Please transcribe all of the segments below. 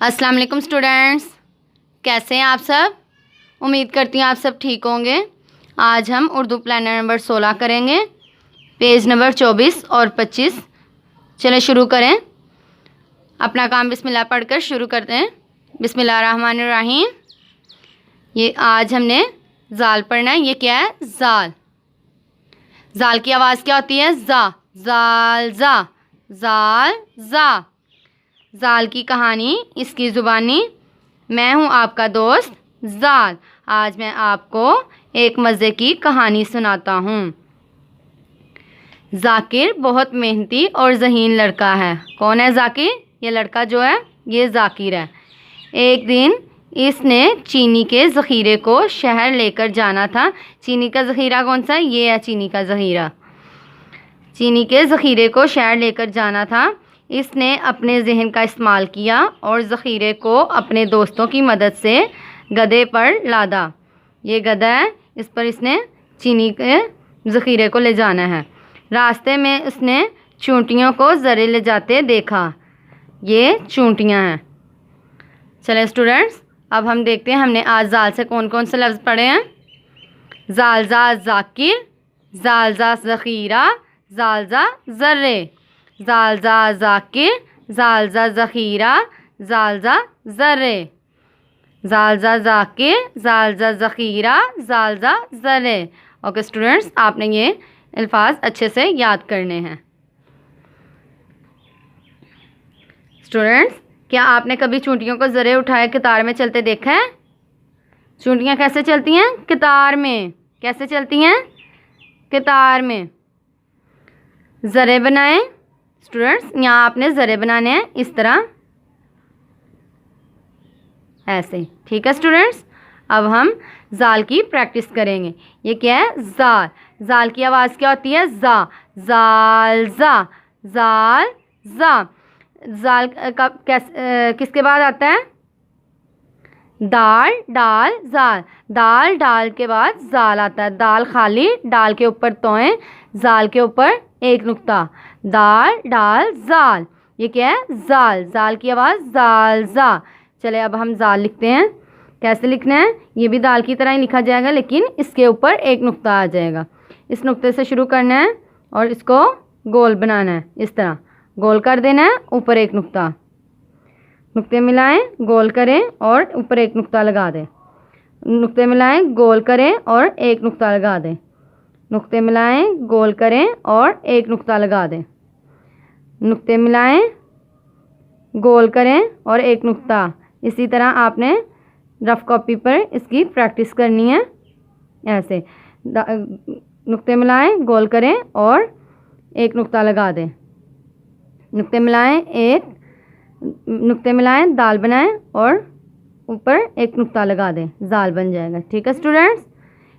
अस्सलाम वालेकुम स्टूडेंट्स, कैसे हैं आप सब। उम्मीद करती हूँ आप सब ठीक होंगे। आज हम उर्दू प्लानर नंबर 16 करेंगे, पेज नंबर 24 और 25। चलें शुरू करें। अपना काम बिस्मिल्लाह पढ़कर शुरू करते हैं। बिस्मिल्लाहिर्रहमानिर्रहीम। ये आज हमने जाल पढ़ना है। ये क्या है? जाल। जाल की आवाज़ क्या होती है? जा। जाल जा, जाल जा। जाल की कहानी, इसकी ज़ुबानी। मैं हूँ आपका दोस्त जाल। आज मैं आपको एक मज़े की कहानी सुनाता हूँ। जाकिर बहुत मेहनती और ज़हीन लड़का है। कौन है जाकिर? ये लड़का जो है ये जाकिर है। एक दिन इसने चीनी के ज़ख़ीरे को शहर लेकर जाना था। चीनी का ज़ख़ीरा कौन सा है? ये है चीनी का ज़ख़ीरा। चीनी के ज़ख़ीरे को शहर लेकर जाना था। इसने अपने जहन का इस्तेमाल किया और ज़ख़ीरे को अपने दोस्तों की मदद से गधे पर लादा। ये गधा है, इस पर इसने चीनी के ज़ख़ीरे को ले जाना है। रास्ते में उसने चूंटियों को ज़रे ले जाते देखा। ये चूंटियाँ हैं। चलें स्टूडेंट्स, अब हम देखते हैं हमने आज जाल से कौन कौन से लफ्ज़ पढ़े हैं। जाल जा ज़ाकिर, जाल जा ज़ख़ीरा, जाल जा ज़र्रे, जाल जा ज़ाकिर, जाल जा ज़ख़ीरा, जाल जा ज़र्रे, जाल जा ज़ाकिर, जाल जा ज़ख़ीरा, जाल जा ज़र्रे। ओके स्टूडेंट्स, आपने ये अल्फाज अच्छे से याद करने हैं। स्टूडेंट्स, क्या आपने कभी चूंटियों को ज़रे उठाए कतार में चलते देखा है? चूंटियाँ कैसे चलती हैं? कतार में। कैसे चलती हैं? कतार में। ज़रे बनाएं स्टूडेंट्स। यहाँ आपने ज़रे बनाने हैं इस तरह, ऐसे। ठीक है स्टूडेंट्स, अब हम जाल की प्रैक्टिस करेंगे। ये क्या है? जाल। जाल की आवाज़ क्या होती है? जा। जाल जा, जाल जा। जाल का किसके बाद आता है? दाल, डाल, जाल। दाल, डाल के बाद जाल आता है। दाल खाली, डाल के ऊपर तोएं, जाल के ऊपर एक नुक्ता। दाल, डाल, जाल। ये क्या है? जाल। जाल की आवाज़ जाल जा। चले अब हम जाल लिखते हैं। कैसे लिखना है? ये भी दाल की तरह ही लिखा जाएगा, लेकिन इसके ऊपर एक नुक्ता आ जाएगा। इस नुक्ते से शुरू करना है और इसको गोल बनाना है। इस तरह गोल कर देना है, ऊपर एक नुक्ता। नुक्ते मिलाएं, गोल करें और ऊपर एक नुक्ता लगा दें। नुक्ते मिलाएं, गोल करें और एक नुक्ता लगा दें। नुक्ते मिलाएं, गोल करें और एक नुक्ता लगा दें। नुक्ते मिलाएं, गोल करें और एक नुक्ता। इसी तरह आपने रफ़ कॉपी पर इसकी प्रैक्टिस करनी है, ऐसे। नुक्ते मिलाएं, गोल करें और एक नुक्ता लगा दें। नुक्ते मिलाएं, नुक्ते मिलाएं, दाल बनाएं और ऊपर एक नुक्ता लगा दें, जाल बन जाएगा। ठीक है स्टूडेंट्स,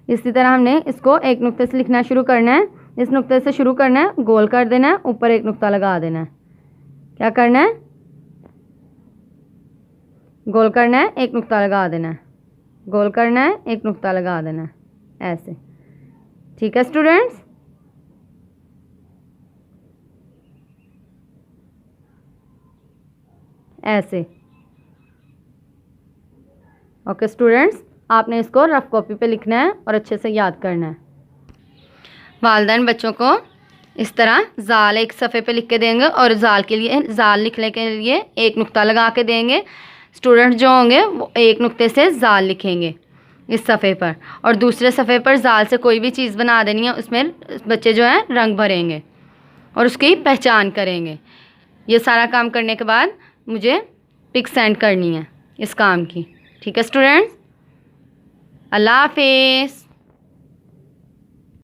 इसी तरह हमने इसको एक नुक्ते से लिखना शुरू करना है। इस नुक्ते से शुरू करना है, गोल कर देना है, ऊपर एक नुक्ता लगा देना है। क्या करना है? गोल करना है, एक नुक्ता लगा देना है। गोल करना है, एक नुक्ता लगा देना है, ऐसे। ठीक है स्टूडेंट्स, ऐसे। ओके स्टूडेंट्स, आपने इसको रफ़ कॉपी पे लिखना है और अच्छे से याद करना है। वालिदैन बच्चों को इस तरह जाल एक सफ़े पे लिख के देंगे और जाल के लिए, जाल लिखने के लिए एक नुक्ता लगा के देंगे। स्टूडेंट जो होंगे वो एक नुक्ते से जाल लिखेंगे इस सफ़े पर, और दूसरे सफ़े पर जाल से कोई भी चीज़ बना देनी है। उसमें बच्चे जो हैं रंग भरेंगे और उसकी पहचान करेंगे। ये सारा काम करने के बाद मुझे पिक सेंड करनी है इस काम की। ठीक है स्टूडेंट्स, अल्लाह हाफिज़।